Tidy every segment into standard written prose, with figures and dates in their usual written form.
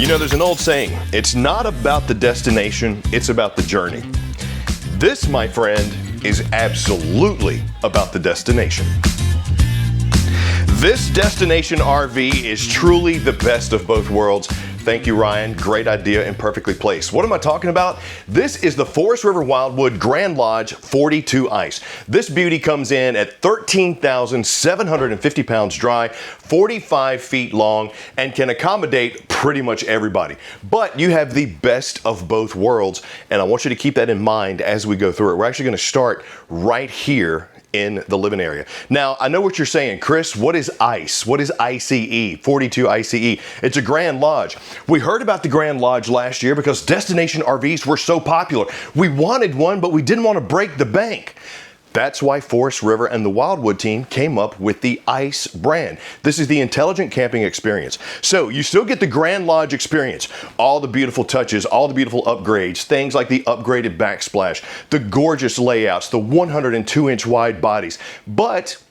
You know, there's an old saying, it's not about the destination, it's about the journey. This, my friend, is absolutely about the destination. This destination RV is truly the best of both worlds. Thank you, Ryan. Great idea and perfectly placed. What am I talking about? This is the Forest River Wildwood Grand Lodge 42 Ice. This beauty comes in at 13,750 pounds dry, 45 feet long, and can accommodate pretty much everybody. But you have the best of both worlds, and I want you to keep that in mind as we go through it. We're actually going to start right here in the living area. Now, I know what you're saying, Chris, what is ICE? What is ICE, 42 ICE? It's a Grand Lodge. We heard about the Grand Lodge last year because destination RVs were so popular. We wanted one, but we didn't want to break the bank. That's why Forest River and the Wildwood team came up with the ICE brand. This is the intelligent camping experience. So you still get the Grand Lodge experience, all the beautiful touches, all the beautiful upgrades, things like the upgraded backsplash, the gorgeous layouts, the 102-inch wide bodies, but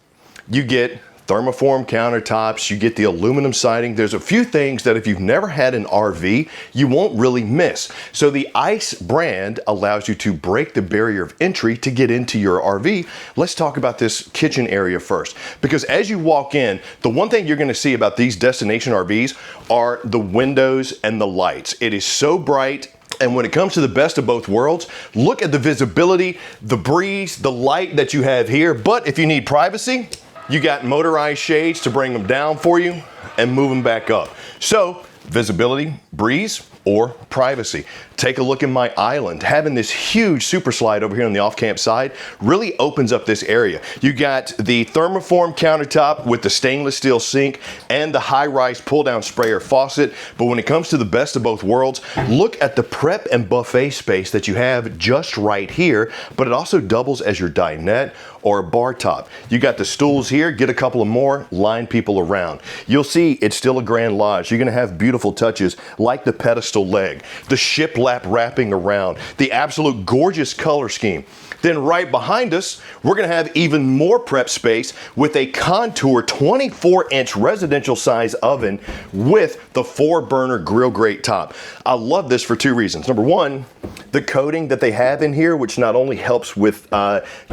you get thermoform countertops, you get the aluminum siding. There's a few things that if you've never had an RV, you won't really miss. So the ICE brand allows you to break the barrier of entry to get into your RV. Let's talk about this kitchen area first, because as you walk in, the one thing you're going to see about these destination RVs are the windows and the lights. It is so bright. And when it comes to the best of both worlds, look at the visibility, the breeze, the light that you have here. But if you need privacy, you got motorized shades to bring them down for you and move them back up. So visibility, breeze, or privacy. Take a look at my island. Having this huge super slide over here on the off-camp side really opens up this area. You got the thermoform countertop with the stainless steel sink and the high-rise pull-down sprayer faucet. But when it comes to the best of both worlds, look at the prep and buffet space that you have just right here, but it also doubles as your dinette or a bar top. You got the stools here, get a couple of more, line people around. You'll see it's still a Grand Lodge. You're gonna have beautiful touches like the pedestal leg, the shiplap wrapping around, the absolute gorgeous color scheme. Then right behind us, we're gonna have even more prep space with a contour 24-inch residential size oven with the 4-burner grill grate top. I love this for two reasons. Number one, the coating that they have in here, which not only helps with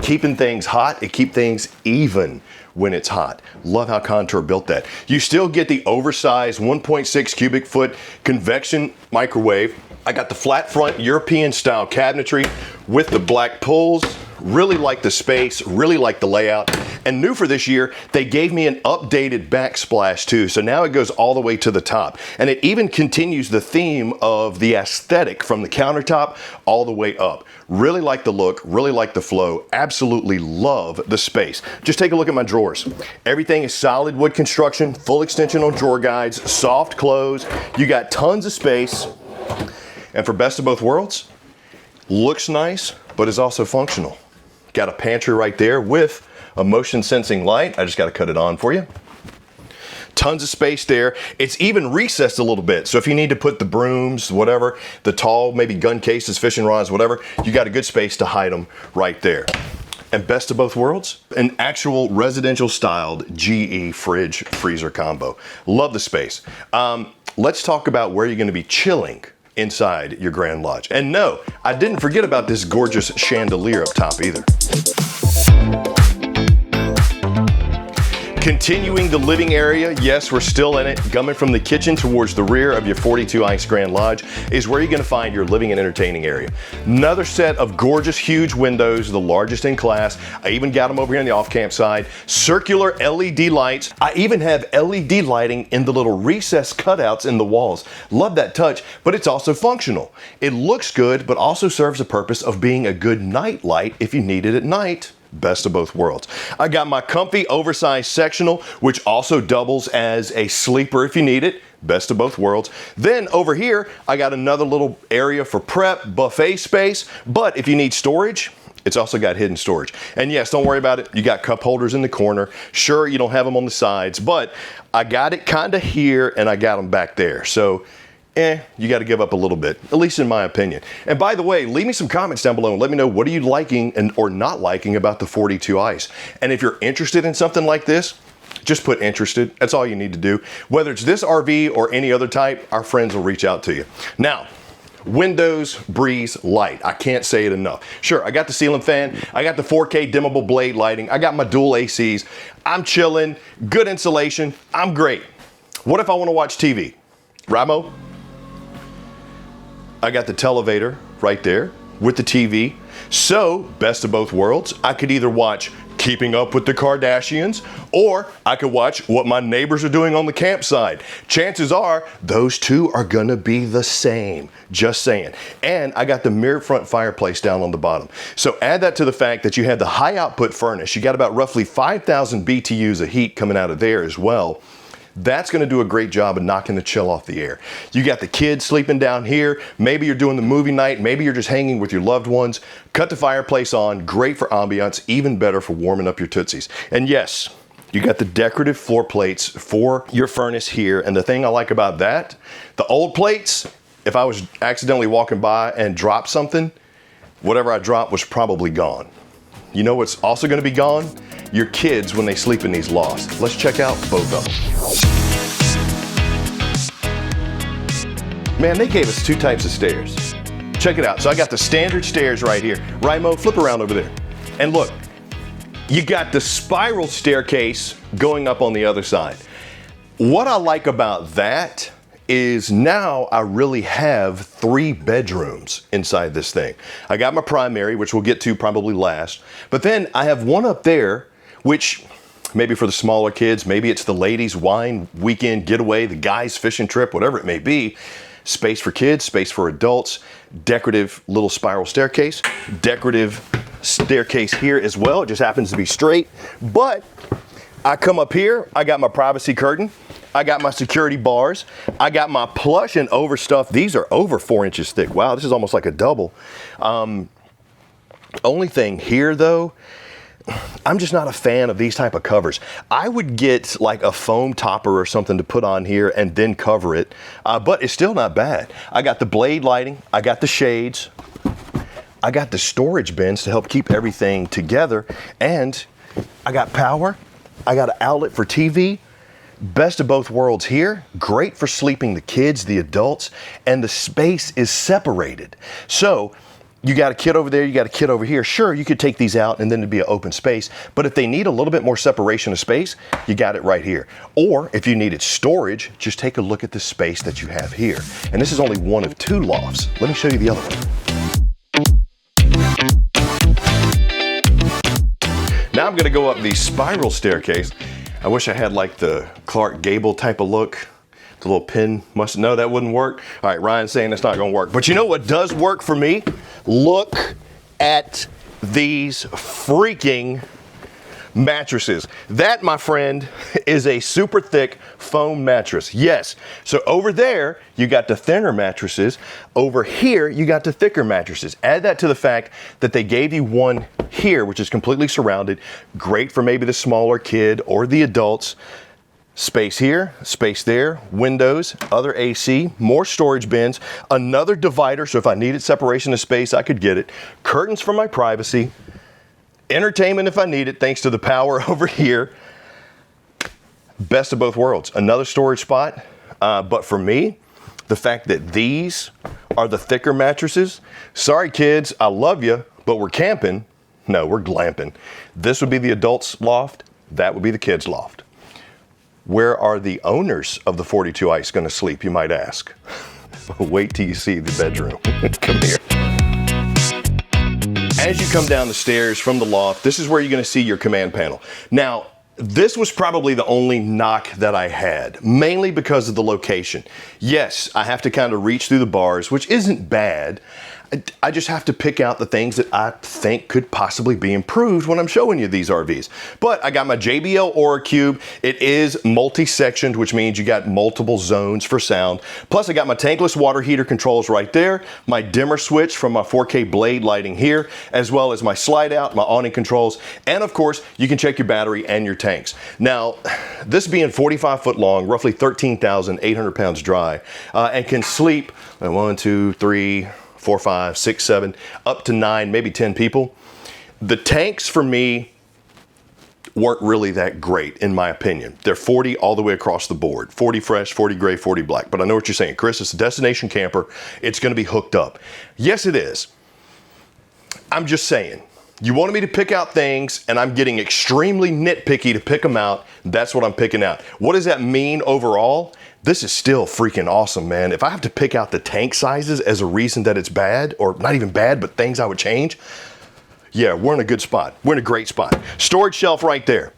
keeping things hot, it keeps things even when it's hot. Love how Contour built that. You still get the oversized 1.6 cubic foot convection microwave. I got the flat front European style cabinetry with the black pulls. Really like the space, really like the layout. And new for this year, they gave me an updated backsplash too. So now it goes all the way to the top. And it even continues the theme of the aesthetic from the countertop all the way up. Really like the look, really like the flow, absolutely love the space. Just take a look at my drawers. Everything is solid wood construction, full extension on drawer guides, soft close. You got tons of space. And for best of both worlds, looks nice, but is also functional. Got a pantry right there with a motion sensing light. I just got to cut it on for you. Tons of space there. It's even recessed a little bit. So if you need to put the brooms, whatever, the tall, maybe gun cases, fishing rods, whatever, you got a good space to hide them right there. And best of both worlds, an actual residential styled GE fridge freezer combo. Love the space. Let's talk about where you're going to be chilling inside your Grand Lodge. And no, I didn't forget about this gorgeous chandelier up top either. Continuing the living area, yes, we're still in it. Coming from the kitchen towards the rear of your 42 Ice Grand Lodge is where you're gonna find your living and entertaining area. Another set of gorgeous, huge windows, the largest in class. I even got them over here on the off-camp side. Circular LED lights. I even have LED lighting in the little recessed cutouts in the walls. Love that touch, but it's also functional. It looks good, but also serves the purpose of being a good night light if you need it at night. Best of both worlds. I got my comfy oversized sectional, which also doubles as a sleeper if you need it. Best of both worlds. Then over here, I got another little area for prep, buffet space, but if you need storage, it's also got hidden storage. And yes, don't worry about it. You got cup holders in the corner. Sure, you don't have them on the sides, but I got it kind of here and I got them back there. So you got to give up a little bit, at least in my opinion. And by the way, leave me some comments down below and let me know what are you liking and or not liking about the 42 Ice. And if you're interested in something like this, just put interested. That's all you need to do. Whether it's this RV or any other type, our friends will reach out to you. Now, windows, breeze, light. I can't say it enough. Sure, I got the ceiling fan. I got the 4K dimmable blade lighting. I got my dual ACs. I'm chilling, good insulation. I'm great. What if I want to watch TV? Ramo? I got the televator right there with the TV. So, best of both worlds. I could either watch Keeping Up with the Kardashians, or I could watch what my neighbors are doing on the campsite. Chances are those two are gonna be the same, just saying. And I got the mirrored front fireplace down on the bottom. So add that to the fact that you have the high output furnace. You got about roughly 5,000 BTUs of heat coming out of there as well. That's gonna do a great job of knocking the chill off the air. You got the kids sleeping down here. Maybe you're doing the movie night. Maybe you're just hanging with your loved ones. Cut the fireplace on, great for ambiance, even better for warming up your tootsies. And yes, you got the decorative floor plates for your furnace here. And the thing I like about that, the old plates, if I was accidentally walking by and dropped something, whatever I dropped was probably gone. You know what's also gonna be gone? Your kids when they sleep in these lofts. Let's check out both of them. Man, they gave us two types of stairs. Check it out. So I got the standard stairs right here. Rimo, flip around over there. And look, you got the spiral staircase going up on the other side. What I like about that is now I really have 3 bedrooms inside this thing. I got my primary, which we'll get to probably last, but then I have one up there, which maybe for the smaller kids, maybe it's the ladies' wine weekend getaway, the guys' fishing trip, whatever it may be. Space for kids, space for adults, decorative little spiral staircase, decorative staircase here as well. It just happens to be straight, but I come up here, I got my privacy curtain, I got my security bars, I got my plush and overstuff. These are over 4 inches thick. Wow, this is almost like a double. Only thing here though, I'm just not a fan of these type of covers. I would get like a foam topper or something to put on here and then cover it, but it's still not bad. I got the blade lighting, I got the shades, I got the storage bins to help keep everything together, and I got power, I got an outlet for TV. Best of both worlds here. Great for sleeping the kids, the adults, and the space is separated. So you got a kid over there, you got a kid over here. Sure, you could take these out and then it'd be an open space, but if they need a little bit more separation of space, you got it right here. Or if you needed storage, just take a look at the space that you have here. And this is only one of 2 lofts. Let me show you the other one. Now I'm gonna go up the spiral staircase. I wish I had like the Clark Gable type of look. The little pin must, no, that wouldn't work. All right, Ryan's saying it's not gonna work. But you know what does work for me? Look at these freaking mattresses. That, my friend, is a super thick foam mattress. Yes, so over there, you got the thinner mattresses. Over here, you got the thicker mattresses. Add that to the fact that they gave you one here, which is completely surrounded. Great for maybe the smaller kid or the adults. Space here, space there, windows, other AC, more storage bins, another divider, so if I needed separation of space, I could get it. Curtains for my privacy. Entertainment if I need it, thanks to the power over here. Best of both worlds. Another storage spot, but for me, the fact that these are the thicker mattresses, sorry kids, I love you, but we're camping. No, we're glamping. This would be the adults' loft, that would be the kids' loft. Where are the owners of the 42 Ice gonna sleep, you might ask? Wait till you see the bedroom. Come here. As you come down the stairs from the loft, this is where you're gonna see your command panel. Now, this was probably the only knock that I had, mainly because of the location. Yes, I have to kind of reach through the bars, which isn't bad. I just have to pick out the things that I think could possibly be improved when I'm showing you these RVs. But I got my JBL Aura Cube. It is multi-sectioned, which means you got multiple zones for sound. Plus I got my tankless water heater controls right there, my dimmer switch from my 4K blade lighting here, as well as my slide out, my awning controls, and of course, you can check your battery and your tanks. Now, this being 45 foot long, roughly 13,800 pounds dry, and can sleep 1, 2, 3, 4, 5, 6, 7, up to 9, maybe 10 people. The tanks for me weren't really that great, in my opinion. They're 40 all the way across the board. 40 fresh, 40 gray, 40 black. But I know what you're saying, Chris. It's a destination camper. It's going to be hooked up. Yes, it is. I'm just saying. You wanted me to pick out things, and I'm getting extremely nitpicky to pick them out. That's what I'm picking out. What does that mean overall? This is still freaking awesome, man. If I have to pick out the tank sizes as a reason that it's bad, or not even bad, but things I would change, yeah, we're in a good spot. We're in a great spot. Storage shelf right there.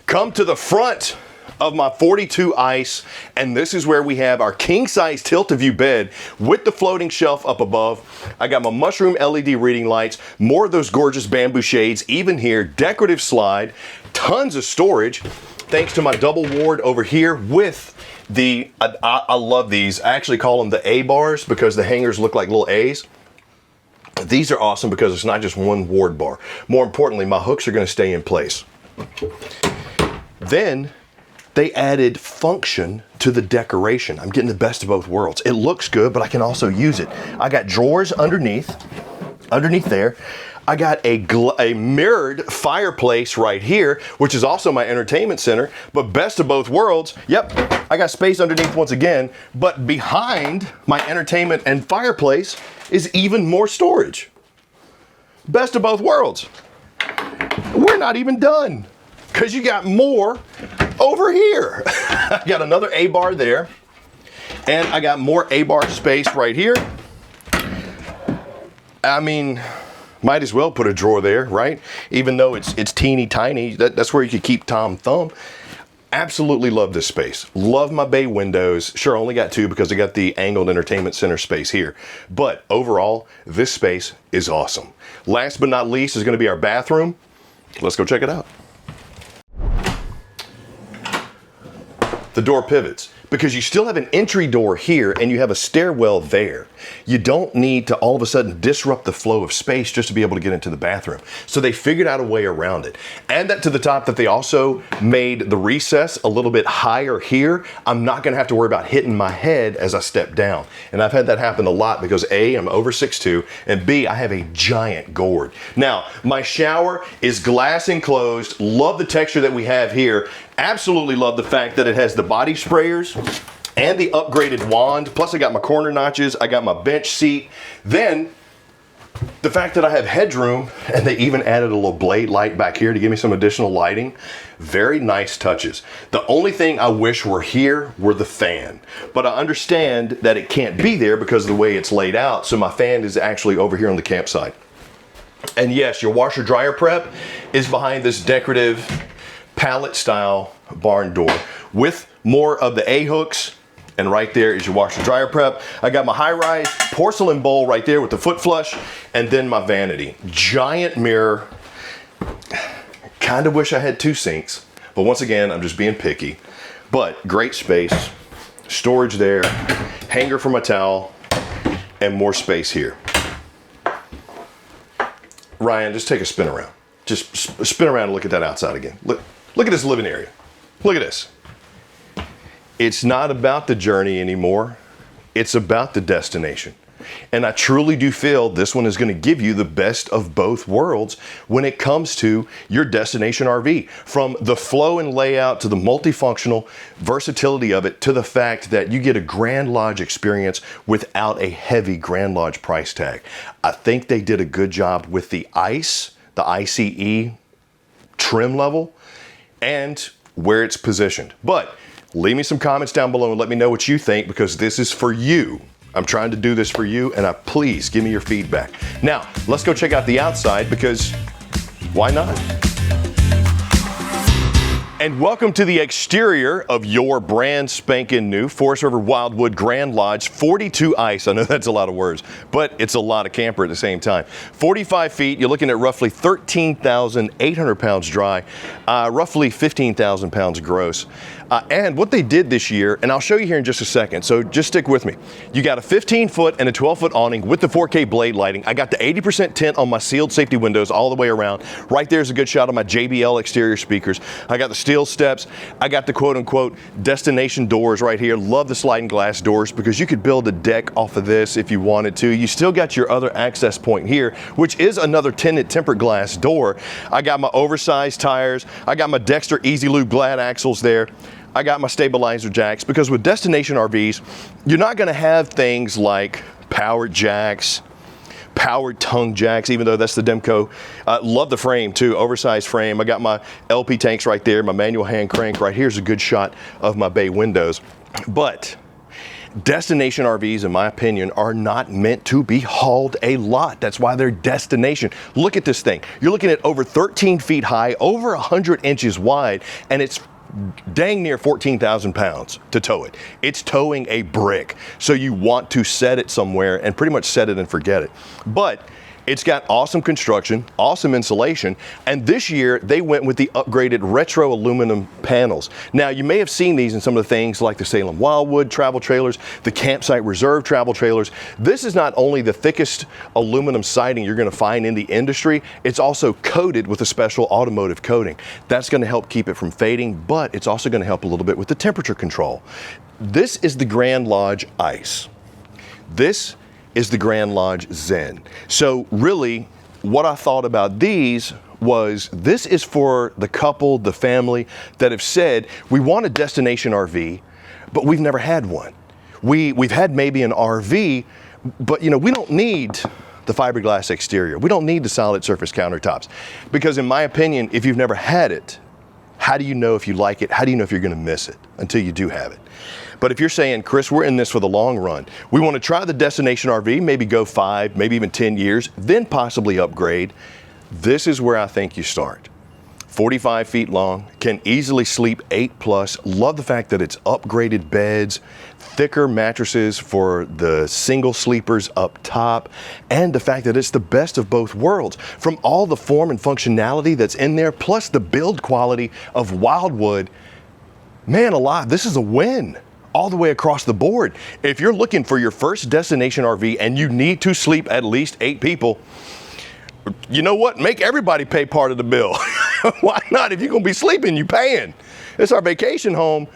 Come to the front of my 42 ice, and this is where we have our king size tilt-a-view bed with the floating shelf up above. I got my mushroom LED reading lights, more of those gorgeous bamboo shades, even here, decorative slide, tons of storage, thanks to my double ward over here with the, I love these. I actually call them the A bars because the hangers look like little A's. These are awesome because it's not just one ward bar. More importantly, my hooks are going to stay in place. Then they added function to the decoration. I'm getting the best of both worlds. It looks good, but I can also use it. I got drawers underneath there. I got a mirrored fireplace right here, which is also my entertainment center, but best of both worlds. Yep, I got space underneath once again, but behind my entertainment and fireplace is even more storage. Best of both worlds. We're not even done, because you got more over here. I got another A-bar there, and I got more A-bar space right here. I mean, might as well put a drawer there, right? Even though it's teeny tiny, that's where you could keep Tom Thumb. Absolutely love this space. Love my bay windows. Sure, I only got two because I got the angled entertainment center space here. But overall, this space is awesome. Last but not least is going to be our bathroom. Let's go check it out. The door pivots because you still have an entry door here and you have a stairwell there. You don't need to all of a sudden disrupt the flow of space just to be able to get into the bathroom. So they figured out a way around it. Add that to the top that they also made the recess a little bit higher here. I'm not gonna have to worry about hitting my head as I step down. And I've had that happen a lot because A, I'm over 6'2", and B, I have a giant gourd. Now, my shower is glass enclosed. Love the texture that we have here. Absolutely love the fact that it has the body sprayers and the upgraded wand. Plus I got my corner notches, I got my bench seat. Then the fact that I have headroom, and they even added a little blade light back here to give me some additional lighting. Very nice touches. The only thing I wish were here were the fan, but I understand that it can't be there because of the way it's laid out. So my fan is actually over here on the campsite. And yes, your washer dryer prep is behind this decorative pallet style barn door with more of the A-hooks, and right there is your washer dryer prep. I got my high-rise porcelain bowl right there with the foot flush, and then my vanity. Giant mirror. Kind of wish I had two sinks, but once again, I'm just being picky. But great space, storage there, hanger for my towel, and more space here. Ryan, just take a spin around. Just spin around and look at that outside again. Look at this living area. Look at this. It's not about the journey anymore. It's about the destination. And I truly do feel this one is going to give you the best of both worlds when it comes to your destination RV. From the flow and layout to the multifunctional versatility of it to the fact that you get a Grand Lodge experience without a heavy Grand Lodge price tag. I think they did a good job with the ICE, the ICE trim level, and where it's positioned. But leave me some comments down below and let me know what you think, because this is for you. I'm trying to do this for you, and please give me your feedback. Now, let's go check out the outside, because why not? And welcome to the exterior of your brand spanking new Forest River Wildwood Grand Lodge 42 ice. I know that's a lot of words, but it's a lot of camper at the same time. 45 feet, you're looking at roughly 13,800 pounds dry, roughly 15,000 pounds gross. And what they did this year, and I'll show you here in just a second, so just stick with me. You got a 15-foot and a 12-foot awning with the 4K blade lighting. I got the 80% tint on my sealed safety windows all the way around. Right there's a good shot of my JBL exterior speakers. I got the steel steel steps. I got the quote unquote destination doors right here. Love the sliding glass doors because you could build a deck off of this if you wanted to. You still got your other access point here, which is another tinted tempered glass door. I got my oversized tires. I got my Dexter Easy Lube glad axles there. I got my stabilizer jacks, because with destination RVs, you're not gonna have things like powered jacks, powered tongue jacks, even though that's the Demco. Love the frame too, oversized frame. I got my LP tanks right there, my manual hand crank. Right here's a good shot of my bay windows. But destination RVs, in my opinion, are not meant to be hauled a lot. That's why they're destination. Look at this thing. You're looking at over 13 feet high, over 100 inches wide, and it's dang near 14,000 pounds to tow it. It's towing a brick. So you want to set it somewhere and pretty much set it and forget it. But it's got awesome construction, awesome insulation, and this year they went with the upgraded retro aluminum panels. Now, you may have seen these in some of the things like the Salem Wildwood travel trailers, the Campsite Reserve travel trailers. This is not only the thickest aluminum siding you're gonna find in the industry, it's also coated with a special automotive coating. That's gonna help keep it from fading, but it's also gonna help a little bit with the temperature control. This is the Grand Lodge Ice. This is the Grand Lodge Zen. So really, what I thought about these was, this is for the couple, the family that have said, we want a destination RV, but we've never had one. We've had maybe an RV, but you know, we don't need the fiberglass exterior. We don't need the solid surface countertops. Because in my opinion, if you've never had it, how do you know if you like it? How do you know if you're gonna miss it until you do have it? But if you're saying, Chris, we're in this for the long run, we want to try the destination RV, maybe go 5, maybe even 10 years, then possibly upgrade, this is where I think you start. 45 feet long, can easily sleep 8+. Love the fact that it's upgraded beds, thicker mattresses for the single sleepers up top, and the fact that it's the best of both worlds. From all the form and functionality that's in there, plus the build quality of Wildwood, man alive, this is a win all the way across the board. If you're looking for your first destination RV and you need to sleep at least 8 people, you know what? Make everybody pay part of the bill. Why not? If you're gonna be sleeping, you paying. It's our vacation home.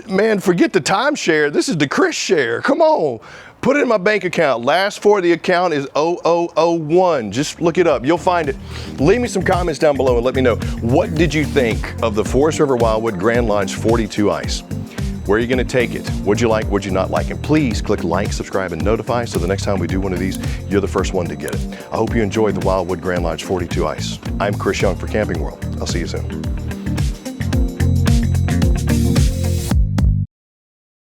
Man, forget the timeshare. This is the Chris share. Come on. Put it in my bank account. Last four of the account is 0001. Just look it up. You'll find it. Leave me some comments down below and let me know, what did you think of the Forest River Wildwood Grand Lodge 42 Ice? Where are you going to take it? What'd you like? What'd you not like? And please click like, subscribe, and notify so the next time we do one of these, you're the first one to get it. I hope you enjoyed the Wildwood Grand Lodge 42 Ice. I'm Chris Young for Camping World. I'll see you soon.